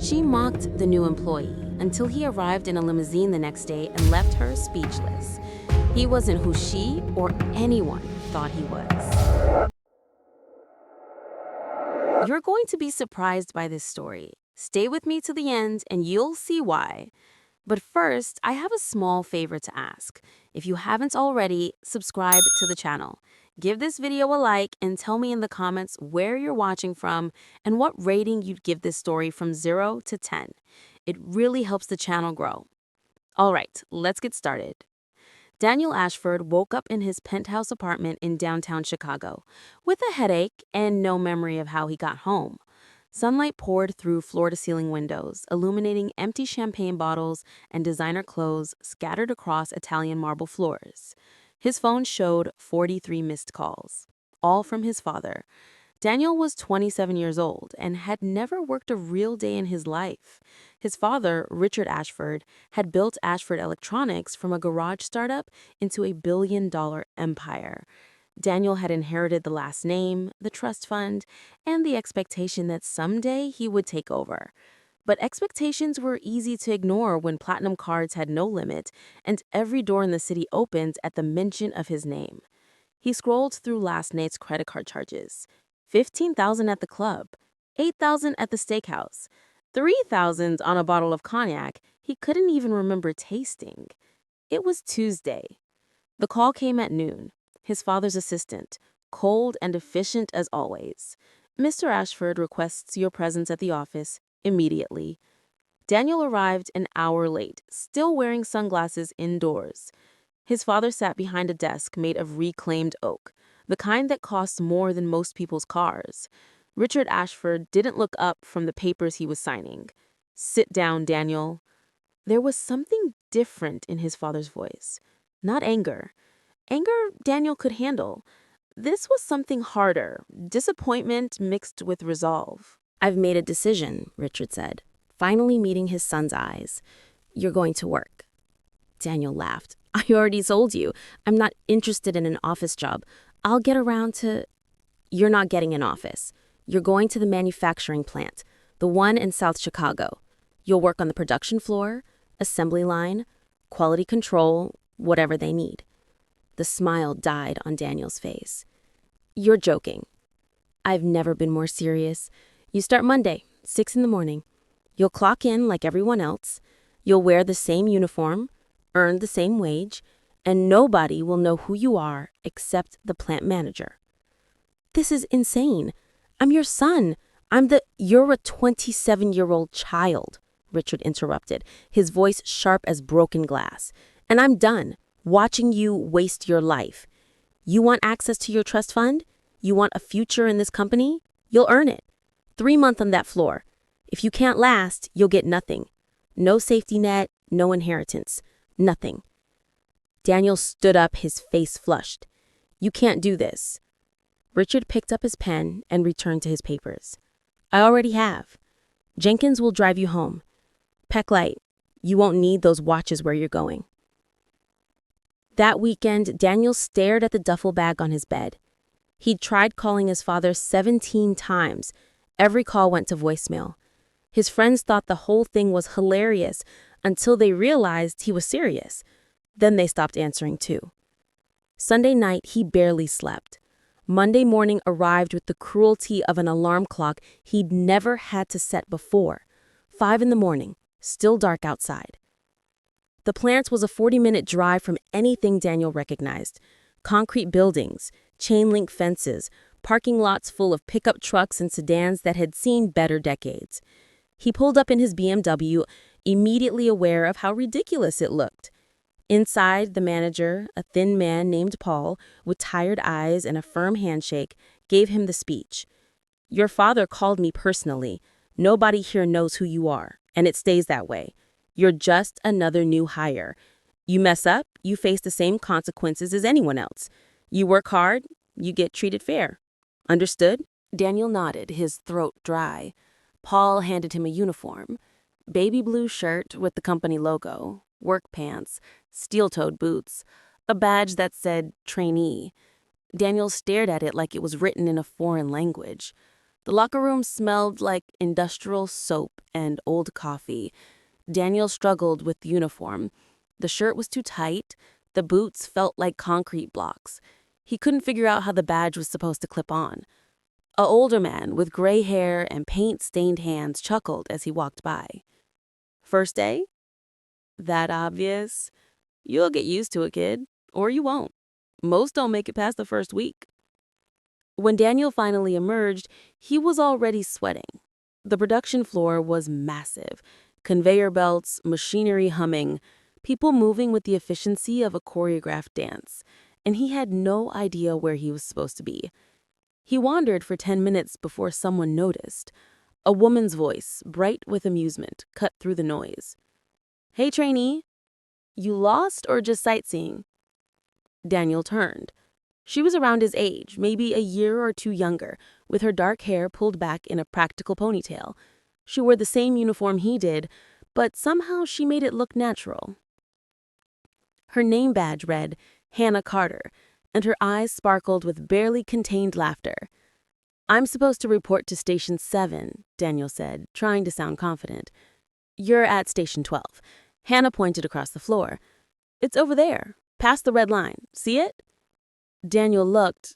She mocked the new employee until he arrived in a limousine the next day and left her speechless. He wasn't who she or anyone thought he was. You're going to be surprised by this story. Stay with me to the end and you'll see why. But first, I have a small favor to ask. If you haven't already, subscribe to the channel. Give this video a like and tell me in the comments where you're watching from and what rating you'd give this story from 0 to 10. It really helps the channel grow. All right, let's get started. Daniel Ashford woke up in his penthouse apartment in downtown Chicago with a headache and no memory of how he got home. Sunlight poured through floor-to-ceiling windows, illuminating empty champagne bottles and designer clothes scattered across Italian marble floors. His phone showed 43 missed calls, all from his father. Daniel was 27 years old and had never worked a real day in his life. His father, Richard Ashford, had built Ashford Electronics from a garage startup into a billion-dollar empire. Daniel had inherited the last name, the trust fund, and the expectation that someday he would take over. But expectations were easy to ignore when platinum cards had no limit and every door in the city opened at the mention of his name. He scrolled through last night's credit card charges. $15,000 at the club, $8,000 at the steakhouse, $3,000 on a bottle of cognac he couldn't even remember tasting. It was Tuesday. The call came at noon. His father's assistant, cold and efficient as always. "Mr. Ashford requests your presence at the office immediately." Daniel arrived an hour late, still wearing sunglasses indoors. His father sat behind a desk made of reclaimed oak, the kind that costs more than most people's cars. Richard Ashford didn't look up from the papers he was signing. "Sit down, Daniel." There was something different in his father's voice. Not anger. Anger Daniel could handle. This was something harder, disappointment mixed with resolve. "I've made a decision," Richard said, finally meeting his son's eyes. "You're going to work." Daniel laughed. "I already told you. I'm not interested in an office job. I'll get around to—" "You're not getting an office. You're going to the manufacturing plant, the one in South Chicago. You'll work on the production floor, assembly line, quality control, whatever they need." The smile died on Daniel's face. "You're joking." "I've never been more serious. You start Monday, 6 in the morning. You'll clock in like everyone else. You'll wear the same uniform, earn the same wage, and nobody will know who you are except the plant manager." "This is insane. I'm your son. You're a 27-year-old child," Richard interrupted, his voice sharp as broken glass. "And I'm done watching you waste your life. You want access to your trust fund? You want a future in this company? You'll earn it. 3 months on that floor. If you can't last, you'll get nothing. No safety net, no inheritance. Nothing." Daniel stood up, his face flushed. "You can't do this." Richard picked up his pen and returned to his papers. "I already have. Jenkins will drive you home. Peck Light, you won't need those watches where you're going." That weekend, Daniel stared at the duffel bag on his bed. He'd tried calling his father 17 times. Every call went to voicemail. His friends thought the whole thing was hilarious until they realized he was serious. Then they stopped answering too. Sunday night, he barely slept. Monday morning arrived with the cruelty of an alarm clock he'd never had to set before. 5 in the morning, still dark outside. The plant was a 40-minute drive from anything Daniel recognized. Concrete buildings, chain-link fences, parking lots full of pickup trucks and sedans that had seen better decades. He pulled up in his BMW, immediately aware of how ridiculous it looked. Inside, the manager, a thin man named Paul, with tired eyes and a firm handshake, gave him the speech. "Your father called me personally. Nobody here knows who you are, and it stays that way. You're just another new hire. You mess up, you face the same consequences as anyone else. You work hard, you get treated fair. Understood?" Daniel nodded, his throat dry. Paul handed him a uniform. Baby blue shirt with the company logo, work pants, steel-toed boots, a badge that said trainee. Daniel stared at it like it was written in a foreign language. The locker room smelled like industrial soap and old coffee. Daniel struggled with the uniform. The shirt was too tight. The boots felt like concrete blocks. He couldn't figure out how the badge was supposed to clip on. A older man with gray hair and paint-stained hands chuckled as he walked by. First day? That obvious? You'll get used to it, kid. Or you won't. Most don't make it past the first week. When Daniel finally emerged, he was already sweating. The production floor was massive. Conveyor belts, machinery humming, people moving with the efficiency of a choreographed dance. And he had no idea where he was supposed to be. He wandered for 10 minutes before someone noticed. A woman's voice, bright with amusement, cut through the noise. "Hey, trainee. You lost or just sightseeing?" Daniel turned. She was around his age, maybe a year or two younger, with her dark hair pulled back in a practical ponytail. She wore the same uniform he did, but somehow she made it look natural. Her name badge read Hannah Carter, and her eyes sparkled with barely contained laughter. "I'm supposed to report to Station 7, Daniel said, trying to sound confident. "You're at Station 12. Hannah pointed across the floor. "It's over there, past the red line. See it?" Daniel looked.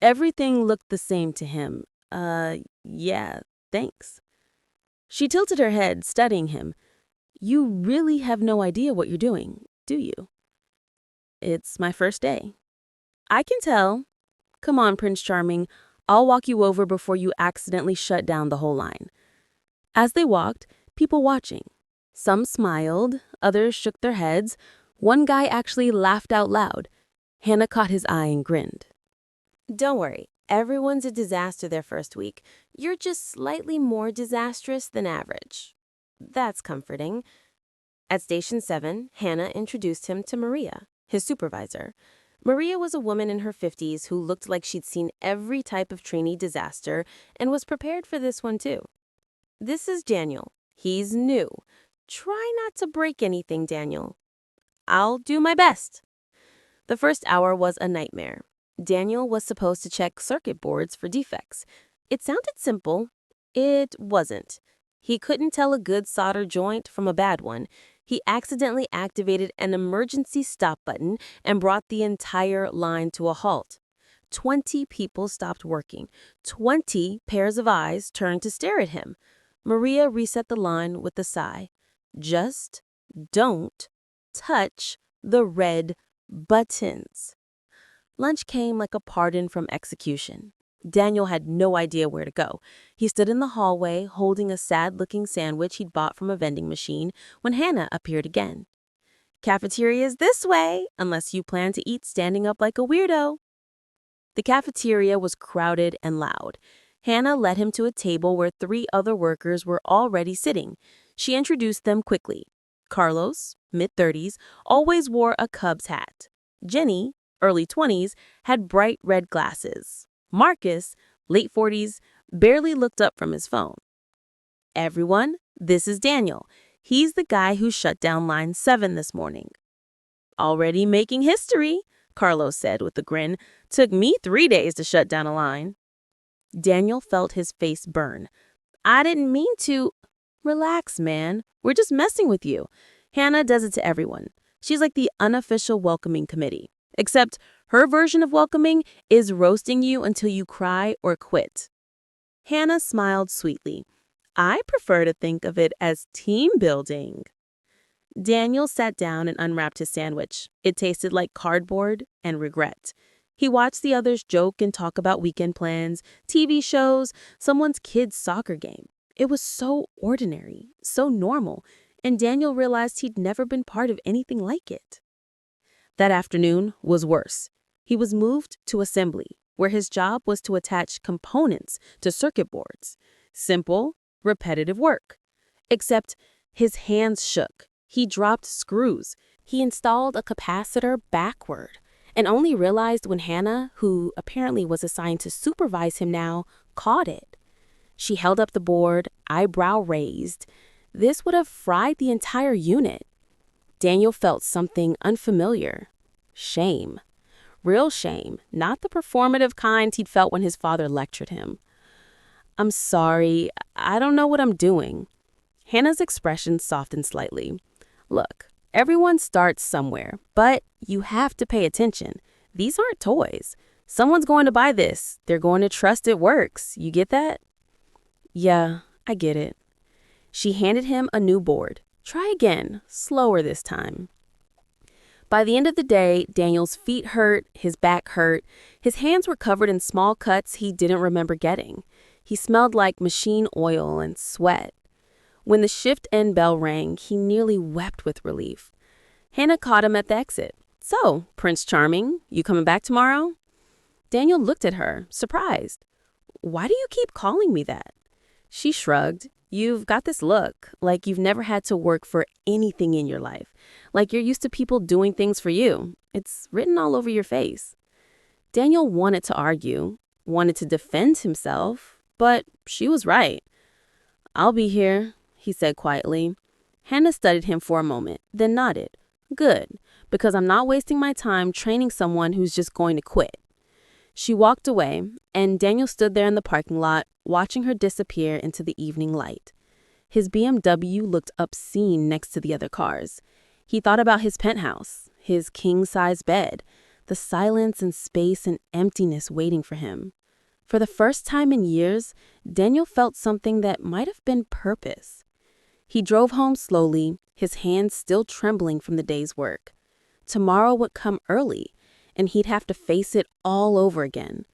Everything looked the same to him. Yeah, thanks." She tilted her head, studying him. "You really have no idea what you're doing, do you?" "It's my first day." "I can tell. Come on, Prince Charming. I'll walk you over before you accidentally shut down the whole line." As they walked, people watching. Some smiled, others shook their heads. One guy actually laughed out loud. Hannah caught his eye and grinned. "Don't worry, everyone's a disaster their first week. You're just slightly more disastrous than average." "That's comforting." At Station 7, Hannah introduced him to Maria, his supervisor. Maria was a woman in her 50s who looked like she'd seen every type of trainee disaster and was prepared for this one too. "This is Daniel. He's new. Try not to break anything, Daniel." "I'll do my best." The first hour was a nightmare. Daniel was supposed to check circuit boards for defects. It sounded simple. It wasn't. He couldn't tell a good solder joint from a bad one. He accidentally activated an emergency stop button and brought the entire line to a halt. 20 people stopped working. 20 pairs of eyes turned to stare at him. Maria reset the line with a sigh. "Just don't touch the red buttons." Lunch came like a pardon from execution. Daniel had no idea where to go. He stood in the hallway, holding a sad-looking sandwich he'd bought from a vending machine, when Hannah appeared again. "Cafeteria's this way, unless you plan to eat standing up like a weirdo." The cafeteria was crowded and loud. Hannah led him to a table where 3 other workers were already sitting. She introduced them quickly. Carlos, mid-30s, always wore a Cubs hat. Jenny, early 20s, had bright red glasses. Marcus, late 40s, barely looked up from his phone. "Everyone, this is Daniel. He's the guy who shut down line 7 this morning." "Already making history," Carlos said with a grin. "Took me 3 days to shut down a line." Daniel felt his face burn. "I didn't mean to." "Relax, man. We're just messing with you. Hannah does it to everyone. She's like the unofficial welcoming committee. Except her version of welcoming is roasting you until you cry or quit." Hannah smiled sweetly. "I prefer to think of it as team building." Daniel sat down and unwrapped his sandwich. It tasted like cardboard and regret. He watched the others joke and talk about weekend plans, TV shows, someone's kid's soccer game. It was so ordinary, so normal, and Daniel realized he'd never been part of anything like it. That afternoon was worse. He was moved to assembly, where his job was to attach components to circuit boards. Simple, repetitive work. Except his hands shook. He dropped screws. He installed a capacitor backward, and only realized when Hannah, who apparently was assigned to supervise him now, caught it. She held up the board, eyebrow raised. This would have fried the entire unit. Daniel felt something unfamiliar. Shame. Real shame, not the performative kind he'd felt when his father lectured him. I'm sorry. I don't know what I'm doing. Hannah's expression softened slightly. Look, everyone starts somewhere, but you have to pay attention. These aren't toys. Someone's going to buy this. They're going to trust it works. You get that? Yeah, I get it. She handed him a new board. Try again, slower this time. By the end of the day, Daniel's feet hurt, his back hurt, his hands were covered in small cuts he didn't remember getting. He smelled like machine oil and sweat. When the shift end bell rang, he nearly wept with relief. Hannah caught him at the exit. So, Prince Charming, you coming back tomorrow? Daniel looked at her, surprised. Why do you keep calling me that? She shrugged. You've got this look, like you've never had to work for anything in your life, like you're used to people doing things for you. It's written all over your face. Daniel wanted to argue, wanted to defend himself, but she was right. I'll be here, he said quietly. Hannah studied him for a moment, then nodded. Good, because I'm not wasting my time training someone who's just going to quit. She walked away, and Daniel stood there in the parking lot, watching her disappear into the evening light. His BMW looked obscene next to the other cars. He thought about his penthouse, his king-size bed, the silence and space and emptiness waiting for him. For the first time in years, Daniel felt something that might have been purpose. He drove home slowly, his hands still trembling from the day's work. Tomorrow would come early, and he'd have to face it all over again.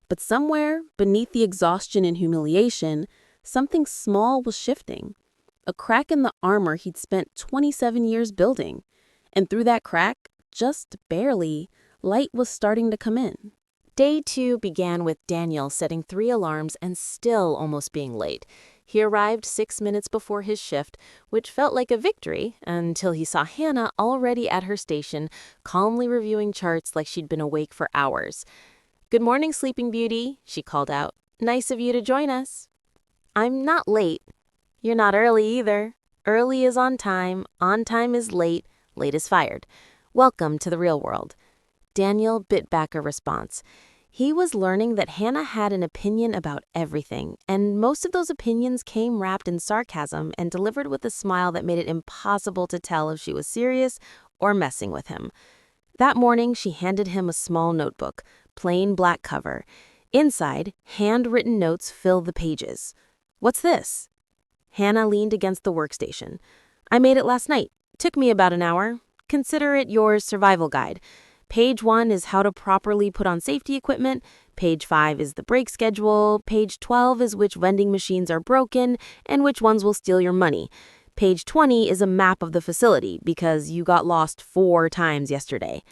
But somewhere, beneath the exhaustion and humiliation, something small was shifting. A crack in the armor he'd spent 27 years building. And through that crack, just barely, light was starting to come in. Day 2 began with Daniel setting 3 alarms and still almost being late. He arrived 6 minutes before his shift, which felt like a victory until he saw Hannah already at her station, calmly reviewing charts like she'd been awake for hours. "Good morning, Sleeping Beauty," she called out. "Nice of you to join us." "I'm not late." "You're not early either. Early is on time is late is fired. Welcome to the real world." Daniel bit back a response. He was learning that Hannah had an opinion about everything, and most of those opinions came wrapped in sarcasm and delivered with a smile that made it impossible to tell if she was serious or messing with him. That morning, she handed him a small notebook, plain black cover. Inside, handwritten notes filled the pages. "What's this?" Hannah leaned against the workstation. "I made it last night. Took me about an hour. Consider it your survival guide. Page 1 is how to properly put on safety equipment. Page 5 is the break schedule. Page 12 is which vending machines are broken and which ones will steal your money. Page 20 is a map of the facility because you got lost 4 times yesterday."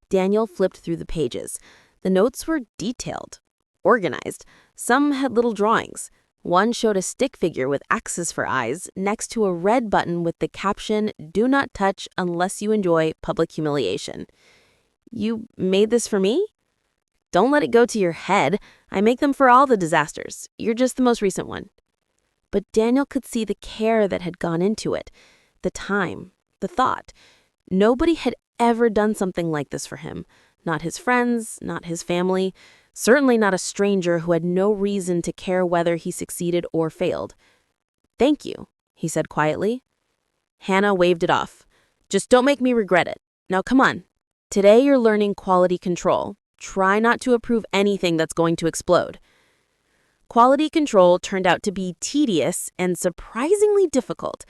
Daniel flipped through the pages. The notes were detailed, organized. Some had little drawings. One showed a stick figure with axes for eyes next to a red button with the caption, "Do not touch unless you enjoy public humiliation." "You made this for me?" "Don't let it go to your head. I make them for all the disasters. You're just the most recent one." But Daniel could see the care that had gone into it, the time, the thought. Nobody had ever done something like this for him. Not his friends, not his family, certainly not a stranger who had no reason to care whether he succeeded or failed. "Thank you," he said quietly. Hannah waved it off. "Just don't make me regret it. Now come on. Today you're learning quality control. Try not to approve anything that's going to explode." Quality control turned out to be tedious and surprisingly difficult.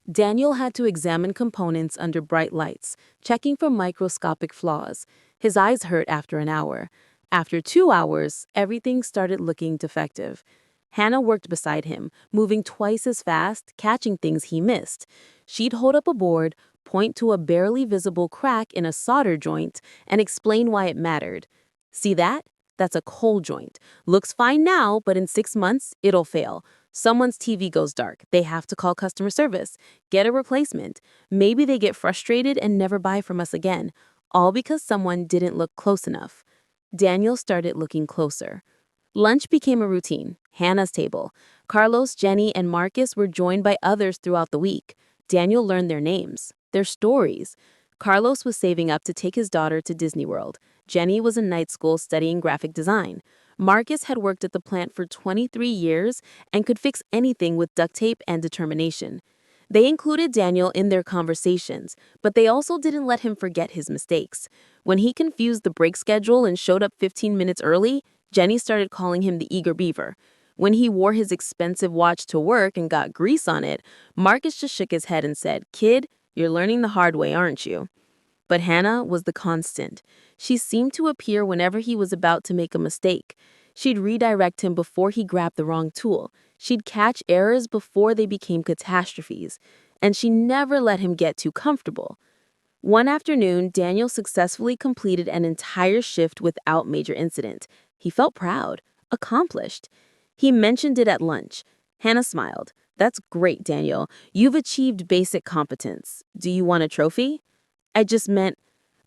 Daniel had to examine components under bright lights, checking for microscopic flaws. His eyes hurt after an hour. After 2 hours, everything started looking defective. Hannah worked beside him, moving twice as fast, catching things he missed. She'd hold up a board, point to a barely visible crack in a solder joint, and explain why it mattered. "See that? That's a cold joint. Looks fine now, but in 6 months, it'll fail. Someone's TV goes dark. They have to call customer service. Get a replacement. Maybe they get frustrated and never buy from us again. All because someone didn't look close enough." Daniel started looking closer. Lunch became a routine. Hannah's table. Carlos, Jenny, and Marcus were joined by others throughout the week. Daniel learned their names, their stories. Carlos was saving up to take his daughter to Disney World. Jenny was in night school studying graphic design. Marcus had worked at the plant for 23 years and could fix anything with duct tape and determination. They included Daniel in their conversations, but they also didn't let him forget his mistakes. When he confused the break schedule and showed up 15 minutes early, Jenny started calling him the eager beaver. When he wore his expensive watch to work and got grease on it, Marcus just shook his head and said, "Kid, you're learning the hard way, aren't you?" But Hannah was the constant. She seemed to appear whenever he was about to make a mistake. She'd redirect him before he grabbed the wrong tool. She'd catch errors before they became catastrophes. And she never let him get too comfortable. One afternoon, Daniel successfully completed an entire shift without major incident. He felt proud, accomplished. He mentioned it at lunch. Hannah smiled. "That's great, Daniel. You've achieved basic competence. Do you want a trophy?" "I just meant,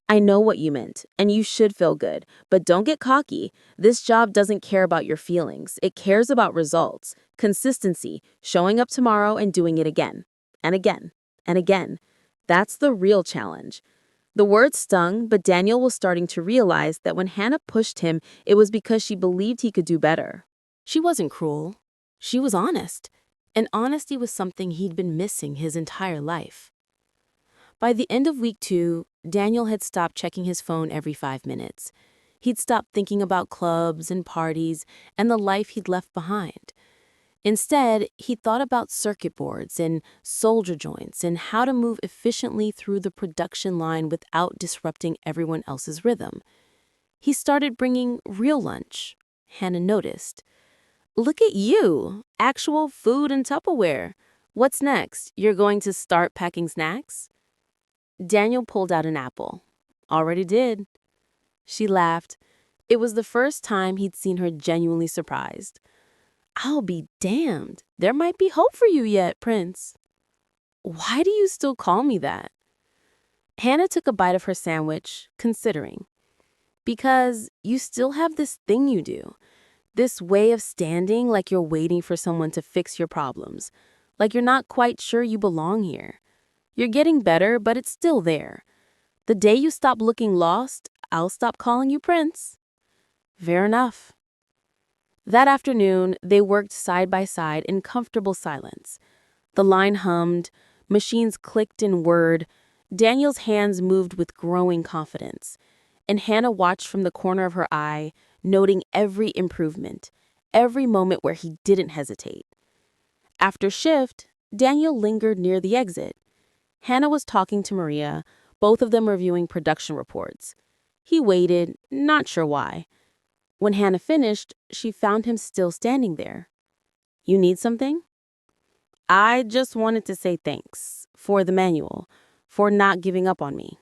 I know what you meant, and you should feel good. But don't get cocky. This job doesn't care about your feelings. It cares about results, consistency, showing up tomorrow and doing it again, and again, and again. That's the real challenge." The words stung, but Daniel was starting to realize that when Hannah pushed him, it was because she believed he could do better. She wasn't cruel. She was honest. And honesty was something he'd been missing his entire life. By the end of week 2, Daniel had stopped checking his phone every 5 minutes. He'd stopped thinking about clubs and parties and the life he'd left behind. Instead, he thought about circuit boards and solder joints and how to move efficiently through the production line without disrupting everyone else's rhythm. He started bringing real lunch. Hannah noticed. "Look at you, actual food and Tupperware. What's next? You're going to start packing snacks?" Daniel pulled out an apple. "Already did." She laughed. It was the first time he'd seen her genuinely surprised. "I'll be damned. There might be hope for you yet, Prince." "Why do you still call me that?" Hannah took a bite of her sandwich, considering. "Because you still have this thing you do. This way of standing like you're waiting for someone to fix your problems. Like you're not quite sure you belong here. You're getting better, but it's still there. The day you stop looking lost, I'll stop calling you Prince." Fair enough. That afternoon, they worked side by side in comfortable silence. The line hummed, machines clicked in Word, Daniel's hands moved with growing confidence, and Hannah watched from the corner of her eye, noting every improvement, every moment where he didn't hesitate. After shift, Daniel lingered near the exit. Hannah was talking to Maria, both of them reviewing production reports. He waited, not sure why. When Hannah finished, she found him still standing there. "You need something?" "I just wanted to say thanks for the manual, for not giving up on me."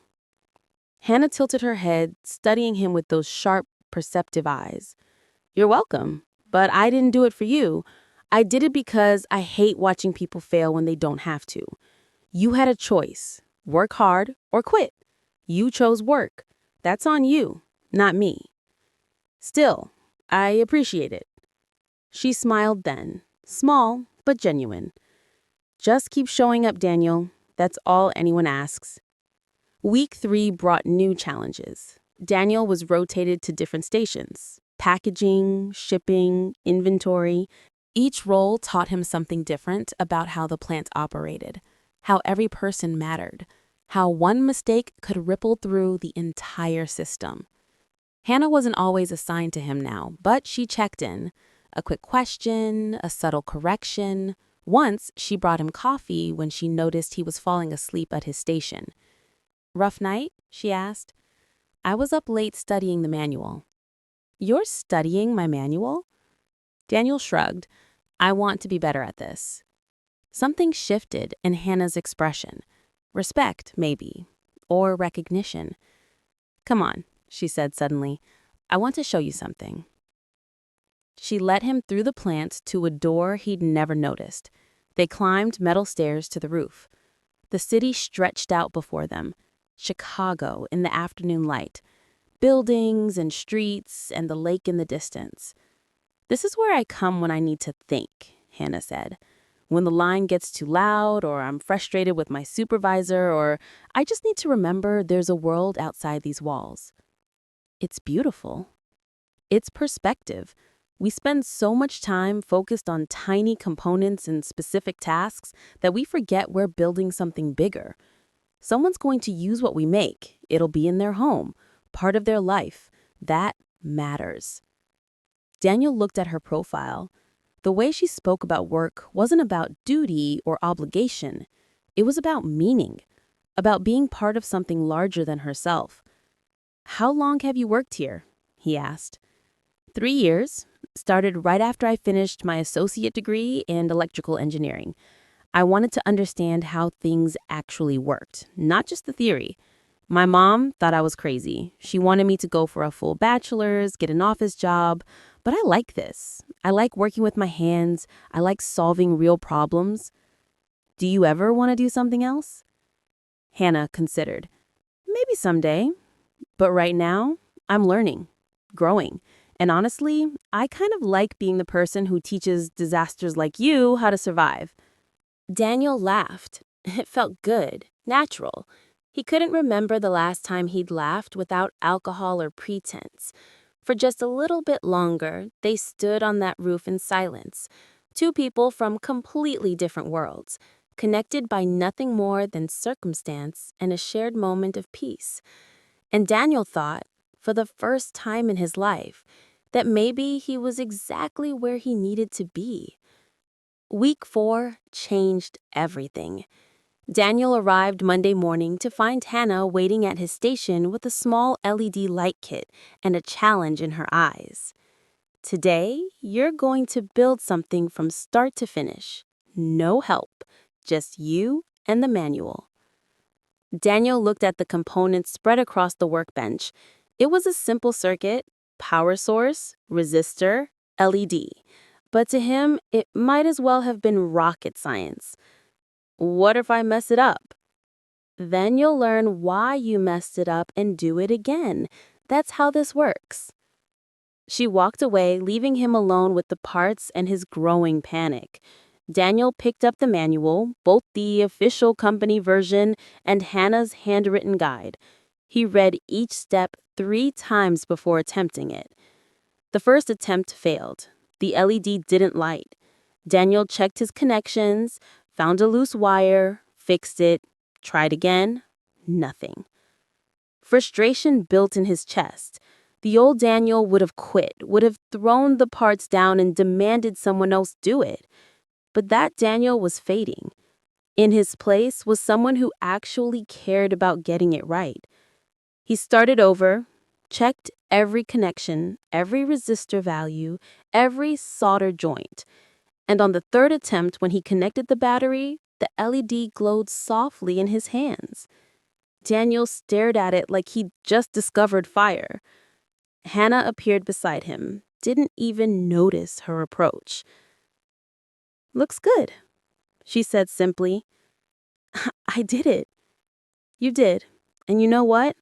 Hannah tilted her head, studying him with those sharp, perceptive eyes. "You're welcome, but I didn't do it for you. I did it because I hate watching people fail when they don't have to. You had a choice, work hard or quit. You chose work. That's on you, not me. Still, I appreciate it." She smiled then, small but genuine. "Just keep showing up, Daniel. That's all anyone asks." Week 3 brought new challenges. Daniel was rotated to different stations: packaging, shipping, inventory. Each role taught him something different about how the plant operated, how every person mattered, how one mistake could ripple through the entire system. Hannah wasn't always assigned to him now, but she checked in. A quick question, a subtle correction. Once, she brought him coffee when she noticed he was falling asleep at his station. "Rough night?" she asked. "I was up late studying the manual." "You're studying my manual?" Daniel shrugged. "I want to be better at this." Something shifted in Hannah's expression. Respect, maybe, or recognition. "Come on," she said suddenly. "I want to show you something." She led him through the plant to a door he'd never noticed. They climbed metal stairs to the roof. The city stretched out before them. Chicago in the afternoon light. Buildings and streets and the lake in the distance. "This is where I come when I need to think," Hannah said. "When the line gets too loud, or I'm frustrated with my supervisor, or I just need to remember there's a world outside these walls." "It's beautiful." It's perspective. We spend so much time focused on tiny components and specific tasks that we forget we're building something bigger. Someone's going to use what we make. It'll be in their home, part of their life. That matters. Daniel looked at her profile. The way she spoke about work wasn't about duty or obligation. It was about meaning, about being part of something larger than herself. "How long have you worked here?" he asked. 3 years. Started right after I finished my associate degree in electrical engineering. I wanted to understand how things actually worked, not just the theory. My mom thought I was crazy. She wanted me to go for a full bachelor's, get an office job, but I like this. I like working with my hands. I like solving real problems. Do you ever want to do something else? Hannah considered. Maybe someday, but right now, I'm learning, growing. And honestly, I kind of like being the person who teaches disasters like you how to survive. Daniel laughed. It felt good, natural. He couldn't remember the last time he'd laughed without alcohol or pretense. For just a little bit longer, they stood on that roof in silence. Two people from completely different worlds, connected by nothing more than circumstance and a shared moment of peace. And Daniel thought, for the first time in his life, that maybe he was exactly where he needed to be. Week 4 changed everything. Daniel arrived Monday morning to find Hannah waiting at his station with a small LED light kit and a challenge in her eyes. "Today, you're going to build something from start to finish. No help, just you and the manual." Daniel looked at the components spread across the workbench. It was a simple circuit: power source, resistor, LED. But to him, it might as well have been rocket science. "What if I mess it up?" "Then you'll learn why you messed it up and do it again. That's how this works." She walked away, leaving him alone with the parts and his growing panic. Daniel picked up the manual, both the official company version and Hannah's handwritten guide. He read each step 3 times before attempting it. The first attempt failed. The LED didn't light. Daniel checked his connections, found a loose wire, fixed it, tried again. Nothing. Frustration built in his chest. The old Daniel would have quit, would have thrown the parts down and demanded someone else do it. But that Daniel was fading. In his place was someone who actually cared about getting it right. He started over, checked every connection, every resistor value, every solder joint. And on the third attempt, when he connected the battery, the LED glowed softly in his hands. Daniel stared at it like he'd just discovered fire. Hannah appeared beside him, didn't even notice her approach. "Looks good," she said simply. "I did it." "You did. And you know what?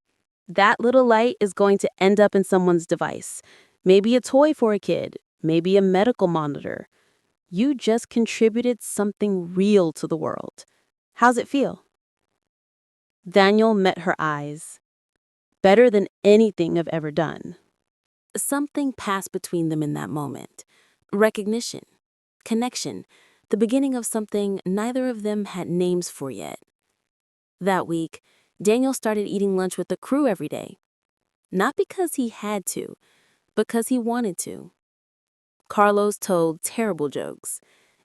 That little light is going to end up in someone's device. Maybe a toy for a kid, maybe a medical monitor. You just contributed something real to the world. How's it feel?" Daniel met her eyes. Better than anything I've ever done. Something passed between them in that moment. Recognition, connection, the beginning of something neither of them had names for yet. That week, Daniel started eating lunch with the crew every day. Not because he had to, because he wanted to. Carlos told terrible jokes.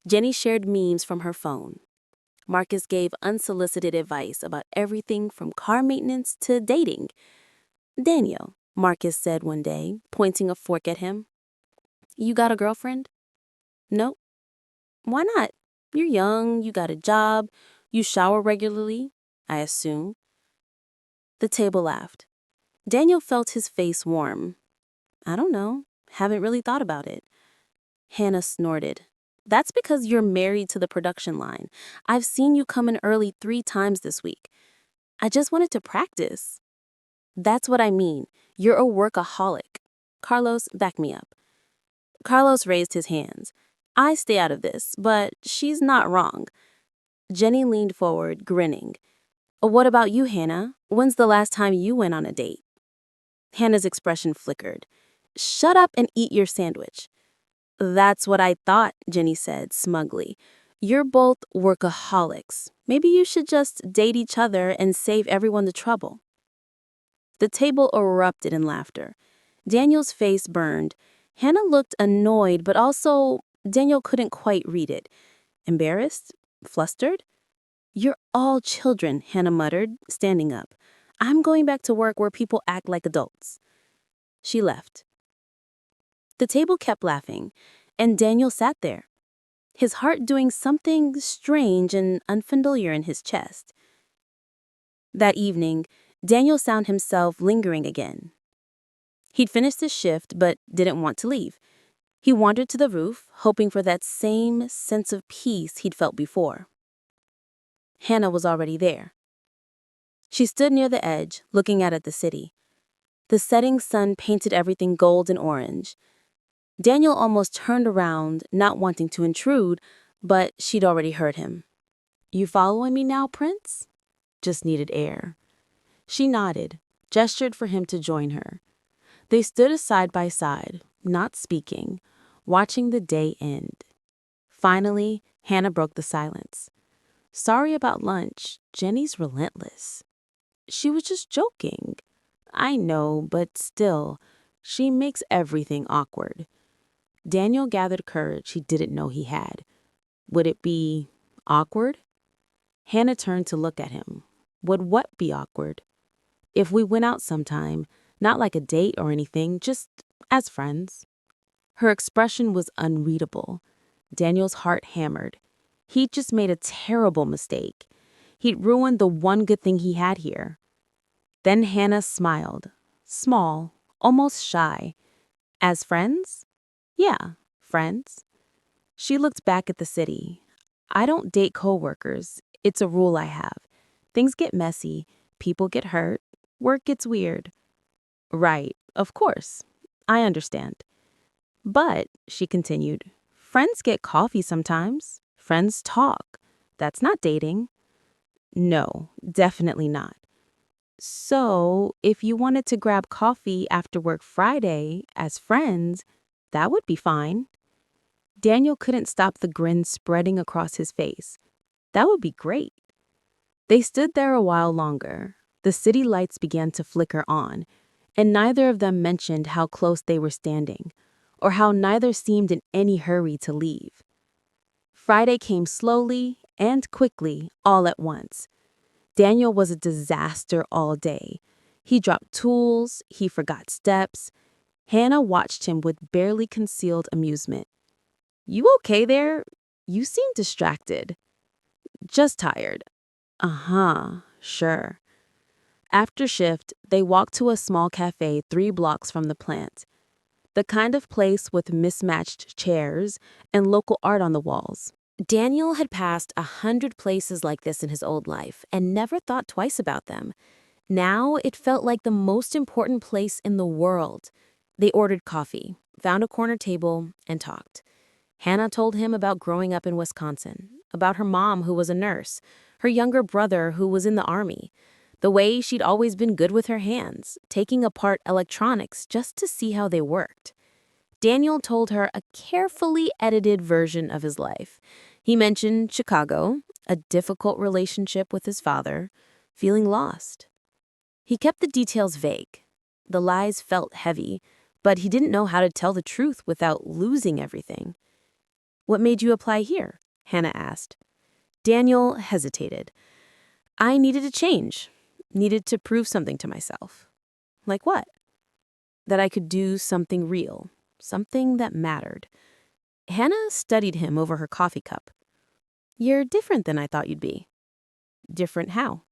Jenny shared memes from her phone. Marcus gave unsolicited advice about everything from car maintenance to dating. "Daniel," Marcus said one day, pointing a fork at him, "you got a girlfriend?" "No." "Why not? You're young, you got a job, you shower regularly, I assume." The table laughed. Daniel felt his face warm. "I don't know. Haven't really thought about it." Hannah snorted. "That's because you're married to the production line. I've seen you come in early 3 times this week. I just wanted to practice." "That's what I mean. You're a workaholic. Carlos, back me up." Carlos raised his hands. "I stay out of this, but she's not wrong." Jenny leaned forward, grinning. "What about you, Hannah? When's the last time you went on a date?" Hannah's expression flickered. Shut up and eat your sandwich. That's what I thought, Jenny said smugly. You're both workaholics. Maybe you should just date each other and save everyone the trouble. The table erupted in laughter. Daniel's face burned. Hannah looked annoyed, but also Daniel couldn't quite read it. Embarrassed? Flustered? You're all children, Hannah muttered, standing up. I'm going back to work where people act like adults. She left. The table kept laughing, and Daniel sat there, his heart doing something strange and unfamiliar in his chest. That evening, Daniel found himself lingering again. He'd finished his shift but didn't want to leave. He wandered to the roof, hoping for that same sense of peace he'd felt before. Hannah was already there. She stood near the edge, looking out at the city. The setting sun painted everything gold and orange. Daniel almost turned around, not wanting to intrude, but she'd already heard him. You following me now, Prince? Just needed air. She nodded, gestured for him to join her. They stood side by side, not speaking, watching the day end. Finally, Hannah broke the silence. Sorry about lunch. Jenny's relentless. She was just joking. I know, but still, she makes everything awkward. Daniel gathered courage he didn't know he had. Would it be awkward? Hannah turned to look at him. Would what be awkward? If we went out sometime, not like a date or anything, just as friends. Her expression was unreadable. Daniel's heart hammered. He'd just made a terrible mistake. He'd ruined the one good thing he had here. Then Hannah smiled. Small, almost shy. As friends? Yeah, friends. She looked back at the city. I don't date coworkers. It's a rule I have. Things get messy, people get hurt, work gets weird. Right, of course. I understand. But, she continued, friends get coffee sometimes. Friends talk. That's not dating. No, definitely not. So, if you wanted to grab coffee after work Friday as friends, that would be fine. Daniel couldn't stop the grin spreading across his face. That would be great. They stood there a while longer. The city lights began to flicker on, and neither of them mentioned how close they were standing, or how neither seemed in any hurry to leave. Friday came slowly and quickly all at once. Daniel was a disaster all day. He dropped tools, he forgot steps. Hannah watched him with barely concealed amusement. You okay there? You seem distracted. Just tired. Uh-huh, sure. After shift, they walked to a small cafe 3 blocks from the plant. The kind of place with mismatched chairs and local art on the walls. Daniel had passed 100 places like this in his old life and never thought twice about them. Now it felt like the most important place in the world. They ordered coffee, found a corner table, and talked. Hannah told him about growing up in Wisconsin, about her mom who was a nurse, her younger brother who was in the army, the way she'd always been good with her hands, taking apart electronics just to see how they worked. Daniel told her a carefully edited version of his life. He mentioned Chicago, a difficult relationship with his father, feeling lost. He kept the details vague. The lies felt heavy, but he didn't know how to tell the truth without losing everything. What made you apply here? Hannah asked. Daniel hesitated. I needed a change, needed to prove something to myself. Like what? That I could do something real, something that mattered. Hannah studied him over her coffee cup. You're different than I thought you'd be. Different how?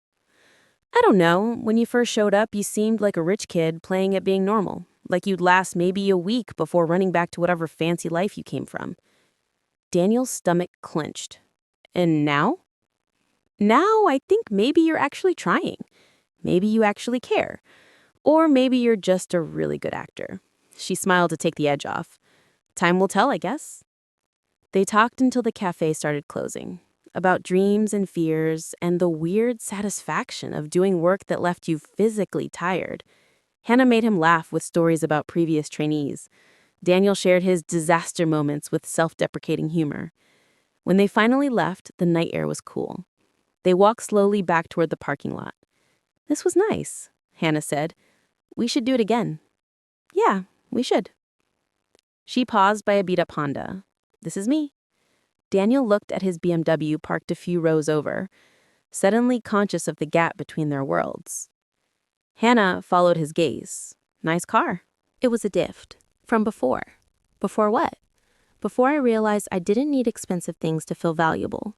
I don't know. When you first showed up, you seemed like a rich kid playing at being normal, like you'd last maybe a week before running back to whatever fancy life you came from. Daniel's stomach clenched. And now? Now I think maybe you're actually trying. Maybe you actually care. Or maybe you're just a really good actor. She smiled to take the edge off. Time will tell, I guess. They talked until the cafe started closing, about dreams and fears and the weird satisfaction of doing work that left you physically tired. Hannah made him laugh with stories about previous trainees. Daniel shared his disaster moments with self-deprecating humor. When they finally left, the night air was cool. They walked slowly back toward the parking lot. "This was nice," Hannah said. "We should do it again." "Yeah, we should." She paused by a beat-up Honda. "This is me." Daniel looked at his BMW parked a few rows over, suddenly conscious of the gap between their worlds. Hannah followed his gaze. "Nice car." It was a gift. From before. Before what? Before I realized I didn't need expensive things to feel valuable.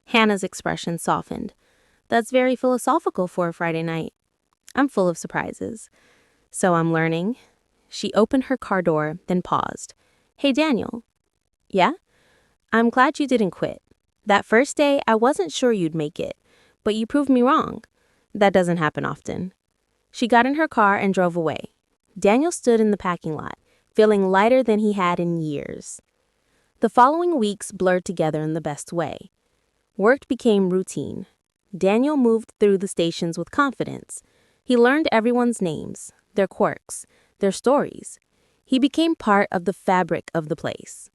Hannah's expression softened. "That's very philosophical for a Friday night." "I'm full of surprises." "So I'm learning." She opened her car door, then paused. "Hey, Daniel." "Yeah?" "I'm glad you didn't quit. That first day, I wasn't sure you'd make it, but you proved me wrong. That doesn't happen often." She got in her car and drove away. Daniel stood in the parking lot, feeling lighter than he had in years. The following weeks blurred together in the best way. Work became routine. Daniel moved through the stations with confidence. He learned everyone's names, their quirks, their stories. He became part of the fabric of the place.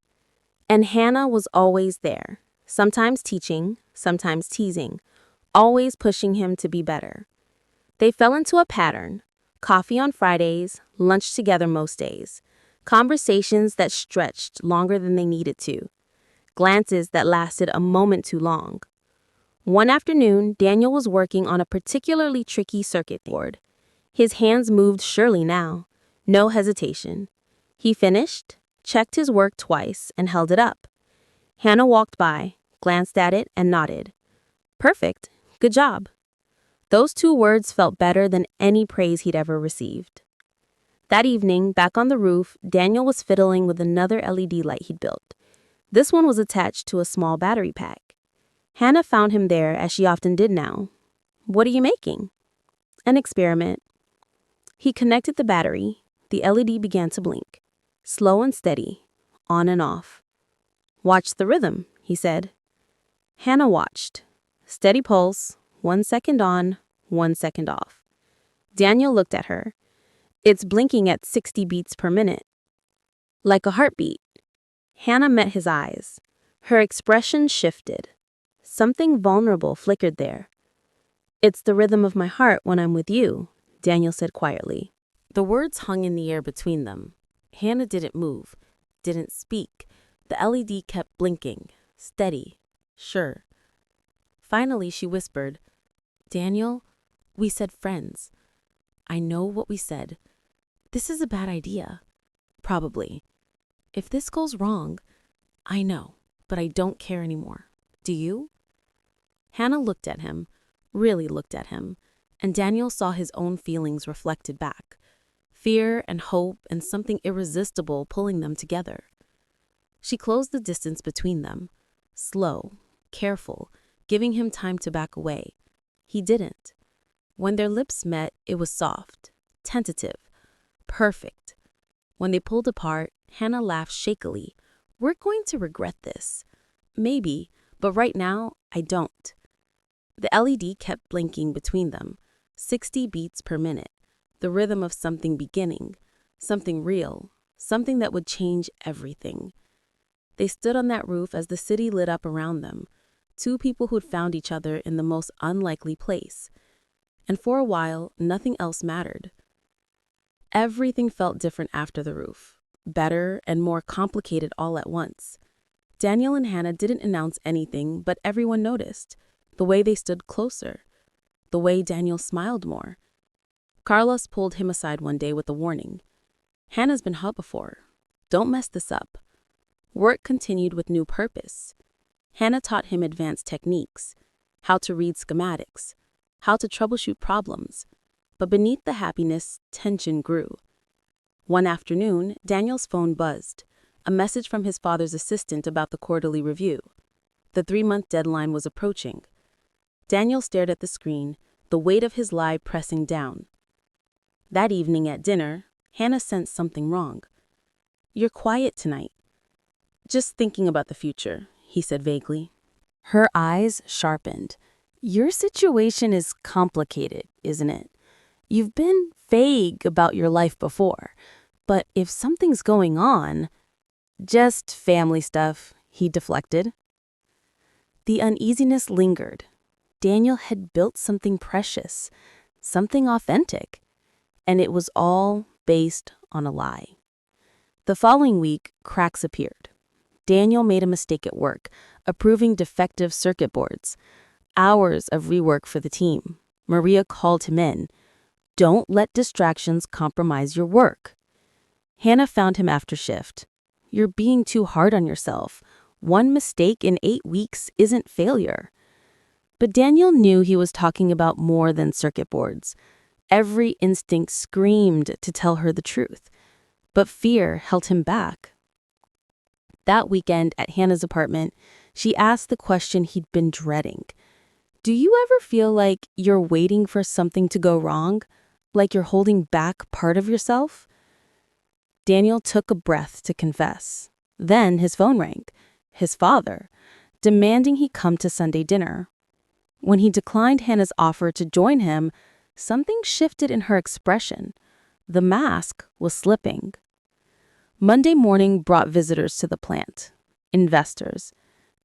And Hannah was always there, sometimes teaching, sometimes teasing, always pushing him to be better. They fell into a pattern: coffee on Fridays, lunch together most days, conversations that stretched longer than they needed to, glances that lasted a moment too long. One afternoon, Daniel was working on a particularly tricky circuit board. His hands moved surely now, no hesitation. He finished, checked his work twice, and held it up. Hannah walked by, glanced at it, and nodded. "Perfect. Good job." Those two words felt better than any praise he'd ever received. That evening, back on the roof, Daniel was fiddling with another LED light he'd built. This one was attached to a small battery pack. Hannah found him there, as she often did now. "What are you making?" "An experiment." He connected the battery. The LED began to blink. Slow and steady, on and off. "Watch the rhythm," he said. Hannah watched. Steady pulse, 1 second on, 1 second off. Daniel looked at her. "It's blinking at 60 beats per minute." "Like a heartbeat." Hannah met his eyes. Her expression shifted. Something vulnerable flickered there. "It's the rhythm of my heart when I'm with you," Daniel said quietly. The words hung in the air between them. Hannah didn't move, didn't speak. The LED kept blinking, steady, sure. Finally, she whispered, "Daniel, we said friends. I know what we said. This is a bad idea. Probably. If this goes wrong, I know, but I don't care anymore. Do you?" Hannah looked at him, really looked at him, and Daniel saw his own feelings reflected back. Fear and hope and something irresistible pulling them together. She closed the distance between them, slow, careful, giving him time to back away. He didn't. When their lips met, it was soft, tentative, perfect. When they pulled apart, Hannah laughed shakily. "We're going to regret this." "Maybe, but right now, I don't." The LED kept blinking between them, 60 beats per minute, the rhythm of something beginning, something real, something that would change everything. They stood on that roof as the city lit up around them, two people who'd found each other in the most unlikely place. And for a while, nothing else mattered. Everything felt different after the roof, better and more complicated all at once. Daniel and Hannah didn't announce anything, but everyone noticed. The way they stood closer. The way Daniel smiled more. Carlos pulled him aside one day with a warning. "Hannah's been hurt before. Don't mess this up." Work continued with new purpose. Hannah taught him advanced techniques, how to read schematics, how to troubleshoot problems. But beneath the happiness, tension grew. One afternoon, Daniel's phone buzzed, a message from his father's assistant about the quarterly review. The 3-month deadline was approaching. Daniel stared at the screen, the weight of his lie pressing down. That evening at dinner, Hannah sensed something wrong. "You're quiet tonight." "Just thinking about the future," he said vaguely. Her eyes sharpened. "Your situation is complicated, isn't it? You've been vague about your life before, but if something's going on, just family stuff, he deflected. The uneasiness lingered. Daniel had built something precious, something authentic, and it was all based on a lie. The following week, cracks appeared. Daniel made a mistake at work, approving defective circuit boards. Hours of rework for the team. Maria called him in. Don't let distractions compromise your work. Hannah found him after shift. You're being too hard on yourself. One mistake in 8 weeks isn't failure. But Daniel knew he was talking about more than circuit boards. Every instinct screamed to tell her the truth, but fear held him back. That weekend at Hannah's apartment, she asked the question he'd been dreading. Do you ever feel like you're waiting for something to go wrong? Like you're holding back part of yourself? Daniel took a breath to confess. Then his phone rang. His father, demanding he come to Sunday dinner. When he declined Hannah's offer to join him, something shifted in her expression. The mask was slipping. Monday morning brought visitors to the plant. Investors.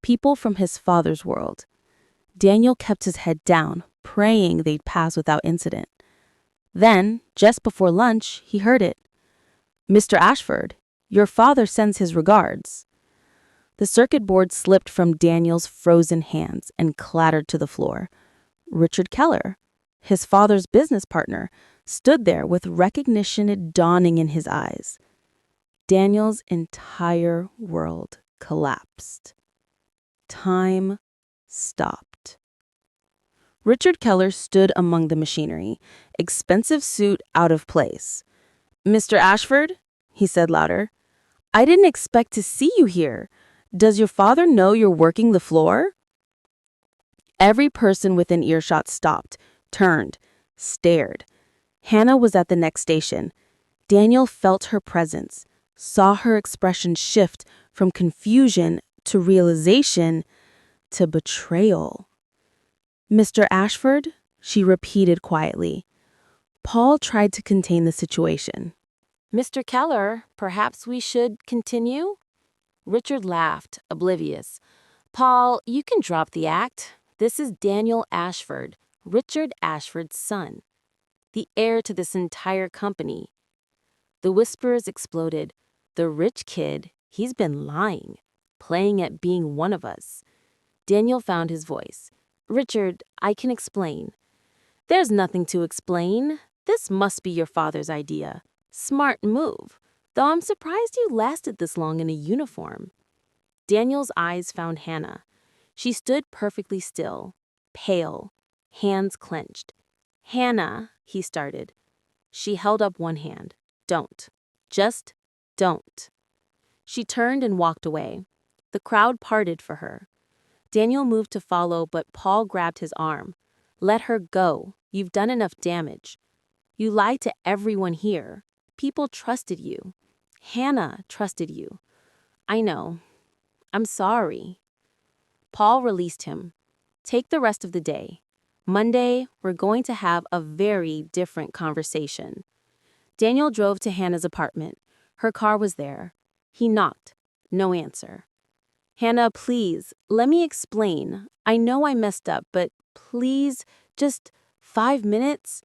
People from his father's world. Daniel kept his head down, praying they'd pass without incident. Then, just before lunch, he heard it. Mr. Ashford, your father sends his regards. The circuit board slipped from Daniel's frozen hands and clattered to the floor. Richard Keller, his father's business partner, stood there with recognition dawning in his eyes. Daniel's entire world collapsed. Time stopped. Richard Keller stood among the machinery, expensive suit out of place. Mr. Ashford, he said louder, I didn't expect to see you here. Does your father know you're working the floor? Every person within earshot stopped, turned, stared. Hannah was at the next station. Daniel felt her presence, saw her expression shift from confusion to realization to betrayal. Mr. Ashford, she repeated quietly. Paul tried to contain the situation. Mr. Keller, perhaps we should continue? Richard laughed, oblivious. Paul, you can drop the act. This is Daniel Ashford, Richard Ashford's son, the heir to this entire company. The whispers exploded. The rich kid, he's been lying, playing at being one of us. Daniel found his voice. Richard, I can explain. There's nothing to explain. This must be your father's idea. Smart move, though I'm surprised you lasted this long in a uniform. Daniel's eyes found Hannah. She stood perfectly still, pale, hands clenched. Hannah, he started. She held up one hand. Don't. Just don't. She turned and walked away. The crowd parted for her. Daniel moved to follow, but Paul grabbed his arm. Let her go. You've done enough damage. You lied to everyone here. People trusted you. Hannah trusted you. I know. I'm sorry. Paul released him. Take the rest of the day. Monday, we're going to have a very different conversation. Daniel drove to Hannah's apartment. Her car was there. He knocked. No answer. Hannah, please, let me explain. I know I messed up, but please, just 5 minutes?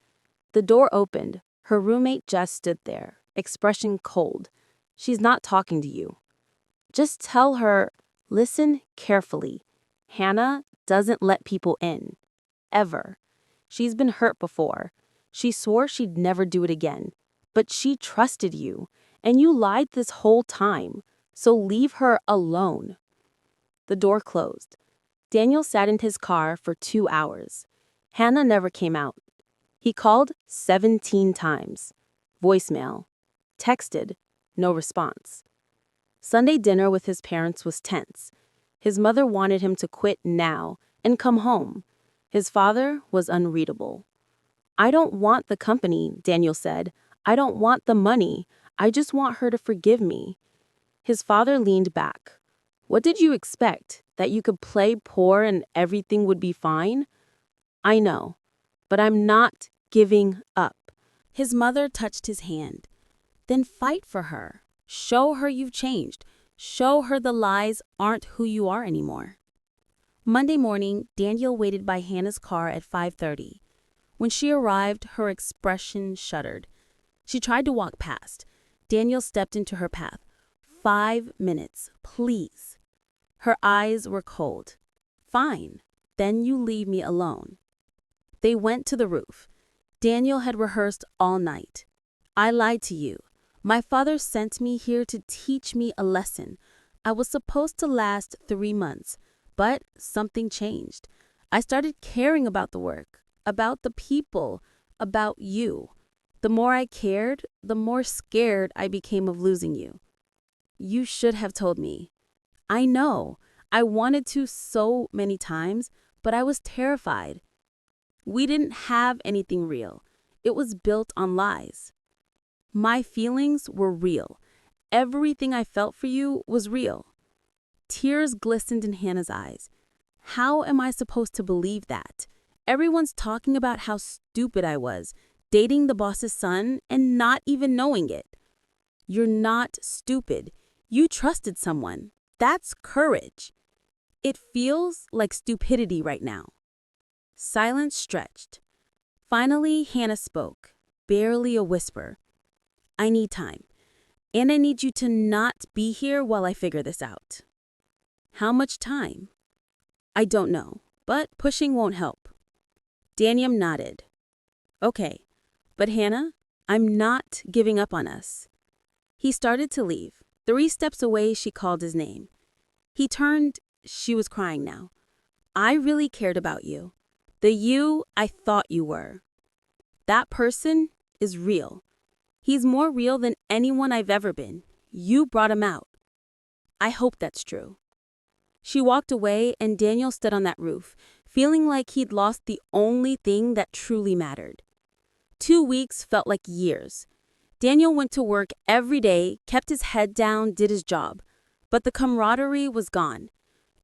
The door opened. Her roommate just stood there, expression cold. She's not talking to you. Just tell her, listen carefully. Hannah doesn't let people in. Ever. She's been hurt before. She swore she'd never do it again. But she trusted you, and you lied this whole time. So leave her alone. The door closed. Daniel sat in his car for 2 hours. Hannah never came out. He called 17 times. Voicemail. Texted. No response. Sunday dinner with his parents was tense. His mother wanted him to quit now and come home. His father was unreadable. I don't want the company, Daniel said. I don't want the money. I just want her to forgive me. His father leaned back. What did you expect? That you could play poor and everything would be fine? I know, but I'm not giving up. His mother touched his hand. Then fight for her. Show her you've changed. Show her the lies aren't who you are anymore. Monday morning, Daniel waited by Hannah's car at 5:30. When she arrived, her expression shuddered. She tried to walk past. Daniel stepped into her path. 5 minutes, please. Her eyes were cold. Fine, then you leave me alone. They went to the roof. Daniel had rehearsed all night. I lied to you. My father sent me here to teach me a lesson. I was supposed to last 3 months, but something changed. I started caring about the work, about the people, about you. The more I cared, the more scared I became of losing you. You should have told me. I know. I wanted to so many times, but I was terrified. We didn't have anything real. It was built on lies. My feelings were real. Everything I felt for you was real. Tears glistened in Hannah's eyes. How am I supposed to believe that? Everyone's talking about how stupid I was, dating the boss's son and not even knowing it. You're not stupid. You trusted someone. That's courage. It feels like stupidity right now. Silence stretched. Finally, Hannah spoke, barely a whisper. I need time, and I need you to not be here while I figure this out. How much time? I don't know, but pushing won't help. Daniel nodded. Okay, but Hannah, I'm not giving up on us. He started to leave. 3 steps away, she called his name. He turned. She was crying now. I really cared about you. The you I thought you were. That person is real. He's more real than anyone I've ever been. You brought him out. I hope that's true. She walked away and Daniel stood on that roof, feeling like he'd lost the only thing that truly mattered. 2 weeks felt like years. Daniel went to work every day, kept his head down, did his job. But the camaraderie was gone.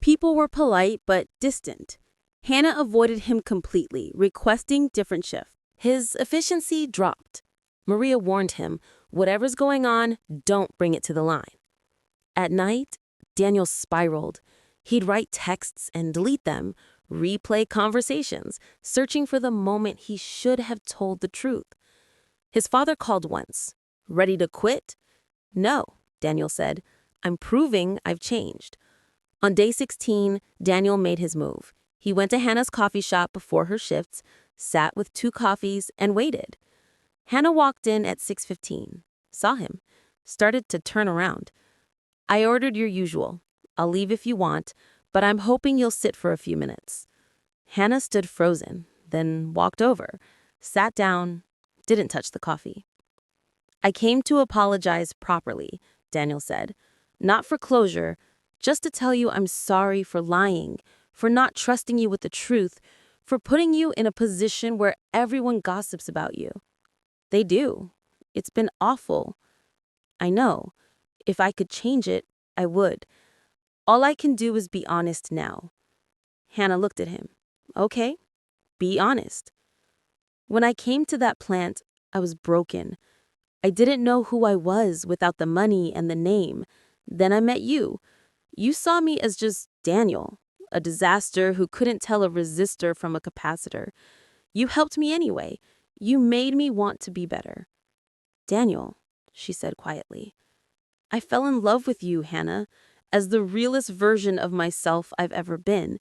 People were polite but distant. Hannah avoided him completely, requesting different shifts. His efficiency dropped. Maria warned him, whatever's going on, don't bring it to the line. At night, Daniel spiraled. He'd write texts and delete them, replay conversations, searching for the moment he should have told the truth. His father called once. Ready to quit? No, Daniel said. I'm proving I've changed. On day 16, Daniel made his move. He went to Hannah's coffee shop before her shifts, sat with 2 coffees, and waited. Hannah walked in at 6:15, saw him, started to turn around. I ordered your usual. I'll leave if you want, but I'm hoping you'll sit for a few minutes. Hannah stood frozen, then walked over, sat down, didn't touch the coffee. I came to apologize properly, Daniel said. Not for closure, just to tell you I'm sorry for lying, for not trusting you with the truth, for putting you in a position where everyone gossips about you. They do. It's been awful. I know. If I could change it, I would. All I can do is be honest now. Hannah looked at him. Okay, be honest. When I came to that plant, I was broken. I didn't know who I was without the money and the name. Then I met you. You saw me as just Daniel, a disaster who couldn't tell a resistor from a capacitor. You helped me anyway. You made me want to be better. Daniel, she said quietly, I fell in love with you, Hannah, as the realest version of myself I've ever been.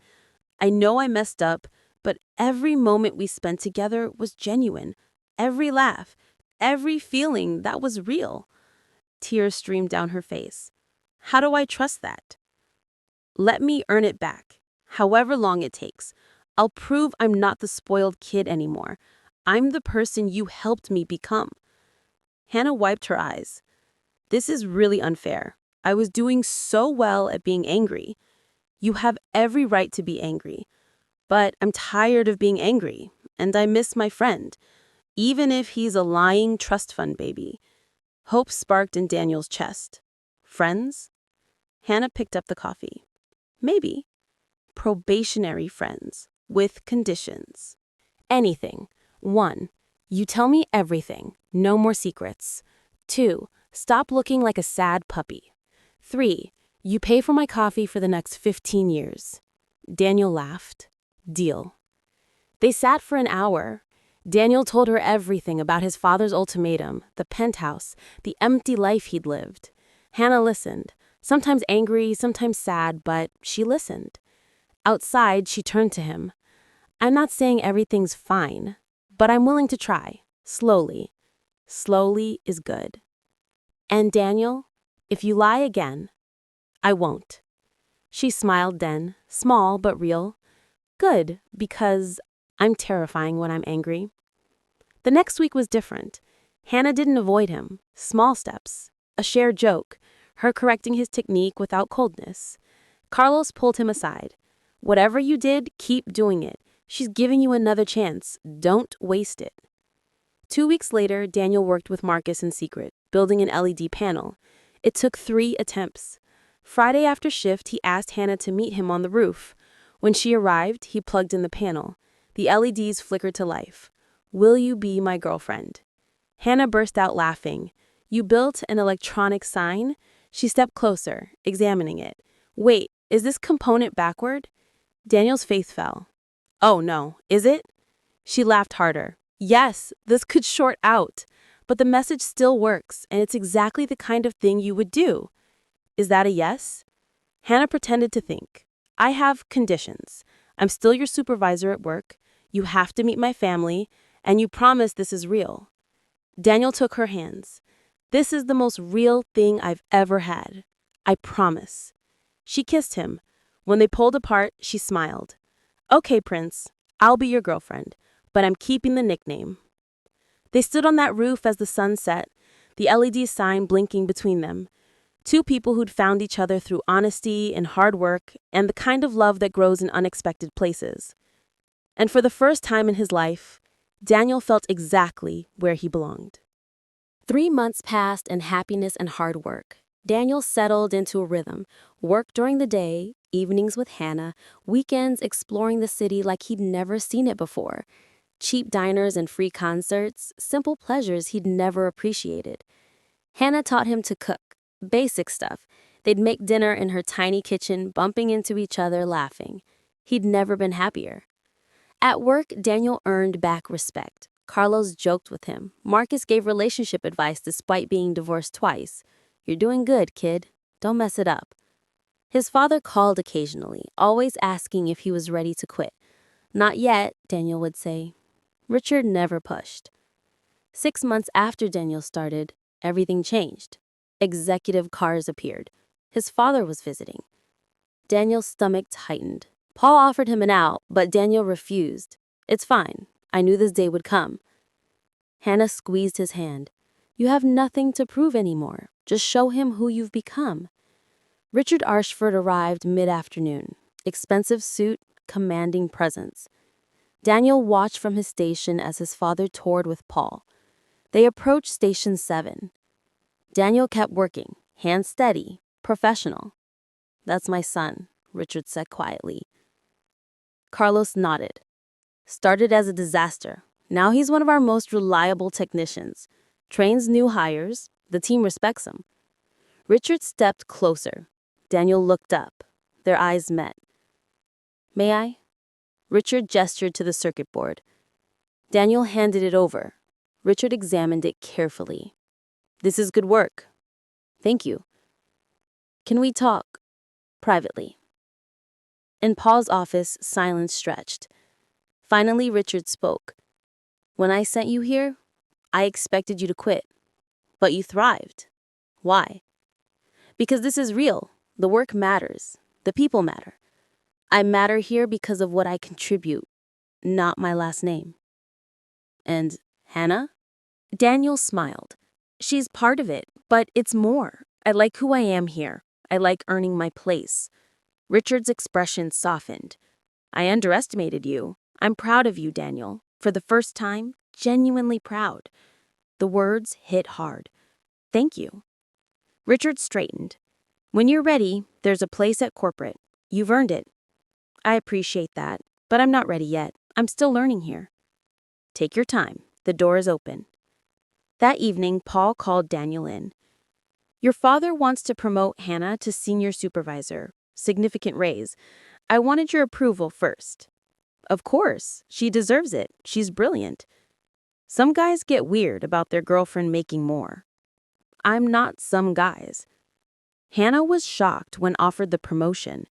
I know I messed up, but every moment we spent together was genuine. Every laugh, every feeling, that was real. Tears streamed down her face. How do I trust that? Let me earn it back, however long it takes. I'll prove I'm not the spoiled kid anymore. I'm the person you helped me become. Hannah wiped her eyes. This is really unfair. I was doing so well at being angry. You have every right to be angry. But I'm tired of being angry, and I miss my friend, even if he's a lying trust fund baby. Hope sparked in Daniel's chest. Friends? Hannah picked up the coffee. Maybe. Probationary friends, with conditions. Anything. 1. You tell me everything. No more secrets. 2. Stop looking like a sad puppy. 3. You pay for my coffee for the next 15 years. Daniel laughed. Deal. They sat for an hour. Daniel told her everything about his father's ultimatum, the penthouse, the empty life he'd lived. Hannah listened, sometimes angry, sometimes sad, but she listened. Outside, she turned to him. I'm not saying everything's fine, but I'm willing to try. Slowly. Slowly is good. And Daniel, if you lie again, I won't. She smiled then, small but real. Good, because I'm terrifying when I'm angry. The next week was different. Hannah didn't avoid him. Small steps. A shared joke. Her correcting his technique without coldness. Carlos pulled him aside. Whatever you did, keep doing it. She's giving you another chance. Don't waste it. 2 weeks later, Daniel worked with Marcus in secret, building an LED panel. It took 3 attempts. Friday after shift, he asked Hannah to meet him on the roof. When she arrived, he plugged in the panel. The LEDs flickered to life. Will you be my girlfriend? Hannah burst out laughing. You built an electronic sign? She stepped closer, examining it. Wait, is this component backward? Daniel's face fell. Oh no, is it? She laughed harder. Yes, this could short out, but the message still works, and it's exactly the kind of thing you would do. Is that a yes? Hannah pretended to think. I have conditions. I'm still your supervisor at work. You have to meet my family, and you promise this is real. Daniel took her hands. This is the most real thing I've ever had. I promise. She kissed him. When they pulled apart, she smiled. Okay, Prince, I'll be your girlfriend, but I'm keeping the nickname. They stood on that roof as the sun set, the LED sign blinking between them. 2 people who'd found each other through honesty and hard work and the kind of love that grows in unexpected places. And for the first time in his life, Daniel felt exactly where he belonged. 3 months passed in happiness and hard work. Daniel settled into a rhythm, work during the day, evenings with Hannah, weekends exploring the city like he'd never seen it before. Cheap diners and free concerts, simple pleasures he'd never appreciated. Hannah taught him to cook, basic stuff. They'd make dinner in her tiny kitchen, bumping into each other, laughing. He'd never been happier. At work, Daniel earned back respect. Carlos joked with him. Marcus gave relationship advice despite being divorced twice. You're doing good, kid. Don't mess it up. His father called occasionally, always asking if he was ready to quit. Not yet, Daniel would say. Richard never pushed. 6 months after Daniel started, everything changed. Executive cars appeared. His father was visiting. Daniel's stomach tightened. Paul offered him an out, but Daniel refused. It's fine. I knew this day would come. Hannah squeezed his hand. You have nothing to prove anymore. Just show him who you've become. Richard Arshford arrived mid-afternoon. Expensive suit, commanding presence. Daniel watched from his station as his father toured with Paul. They approached Station 7. Daniel kept working, hands steady, professional. That's my son, Richard said quietly. Carlos nodded. Started as a disaster. Now he's one of our most reliable technicians. Trains new hires. The team respects him. Richard stepped closer. Daniel looked up. Their eyes met. May I? Richard gestured to the circuit board. Daniel handed it over. Richard examined it carefully. This is good work. Thank you. Can we talk privately? In Paul's office, silence stretched. Finally, Richard spoke. When I sent you here, I expected you to quit. But you thrived. Why? Because this is real. The work matters. The people matter. I matter here because of what I contribute, not my last name. And Hannah? Daniel smiled. She's part of it, but it's more. I like who I am here. I like earning my place. Richard's expression softened. I underestimated you. I'm proud of you, Daniel. For the first time, genuinely proud. The words hit hard. Thank you. Richard straightened. When you're ready, there's a place at corporate. You've earned it. I appreciate that, but I'm not ready yet. I'm still learning here. Take your time. The door is open. That evening, Paul called Daniel in. Your father wants to promote Hannah to senior supervisor. Significant raise. I wanted your approval first. Of course, she deserves it. She's brilliant. Some guys get weird about their girlfriend making more. I'm not some guys. Hannah was shocked when offered the promotion.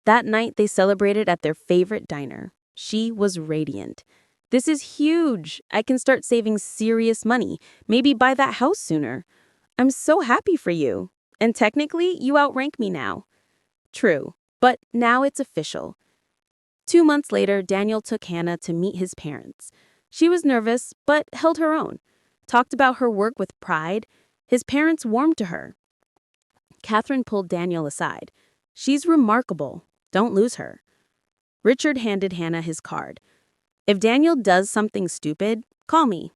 That night, they celebrated at their favorite diner. She was radiant. This is huge. I can start saving serious money, maybe buy that house sooner. I'm so happy for you. And technically, you outrank me now. True, but now it's official. 2 months later, Daniel took Hannah to meet his parents. She was nervous, but held her own. Talked about her work with pride. His parents warmed to her. Catherine pulled Daniel aside. She's remarkable. Don't lose her. Richard handed Hannah his card. If Daniel does something stupid, call me.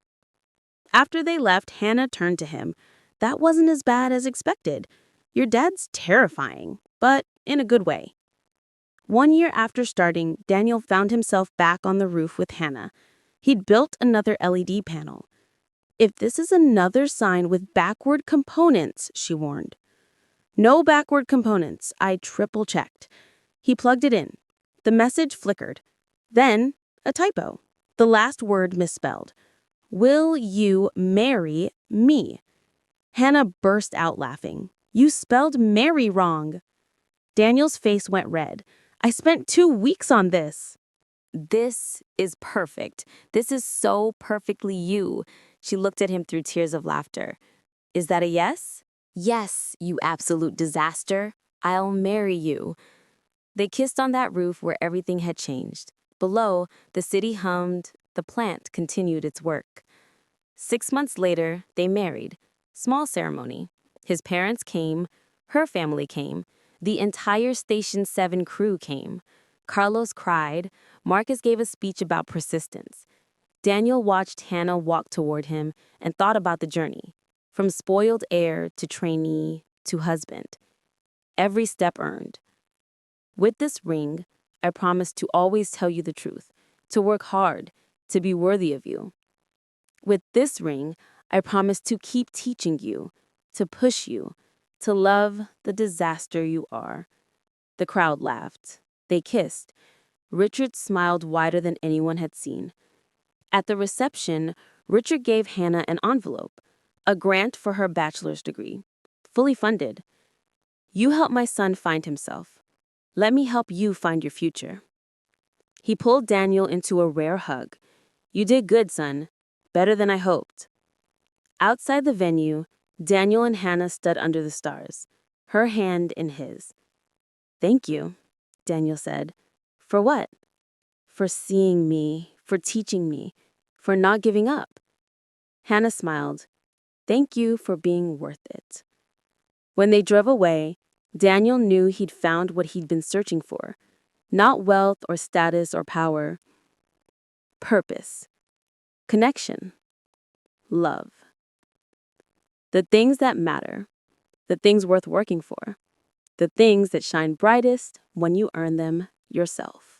After they left, Hannah turned to him. That wasn't as bad as expected. Your dad's terrifying, but in a good way. 1 year after starting, Daniel found himself back on the roof with Hannah. He'd built another LED panel. If this is another sign with backward components, she warned. No backward components, I triple-checked. He plugged it in. The message flickered. Then, a typo. The last word misspelled. Will you marry me? Hannah burst out laughing. You spelled Mary wrong. Daniel's face went red. I spent 2 weeks on this. This is perfect. This is so perfectly you. She looked at him through tears of laughter. Is that a yes? Yes, you absolute disaster. I'll marry you. They kissed on that roof where everything had changed. Below, the city hummed, the plant continued its work. 6 months later, they married. Small ceremony. His parents came, her family came, the entire Station 7 crew came. Carlos cried. Marcus gave a speech about persistence. Daniel watched Hannah walk toward him and thought about the journey, from spoiled heir to trainee to husband. Every step earned. With this ring, I promise to always tell you the truth, to work hard, to be worthy of you. With this ring, I promise to keep teaching you, to push you, to love the disaster you are. The crowd laughed. They kissed. Richard smiled wider than anyone had seen. At the reception, Richard gave Hannah an envelope, a grant for her bachelor's degree, fully funded. You help my son find himself. Let me help you find your future. He pulled Daniel into a rare hug. You did good, son. Better than I hoped. Outside the venue, Daniel and Hannah stood under the stars, her hand in his. Thank you, Daniel said. For what? For seeing me, for teaching me, for not giving up. Hannah smiled. Thank you for being worth it. When they drove away, Daniel knew he'd found what he'd been searching for. Not wealth or status or power. Purpose. Connection. Love. The things that matter. The things worth working for. The things that shine brightest when you earn them yourself.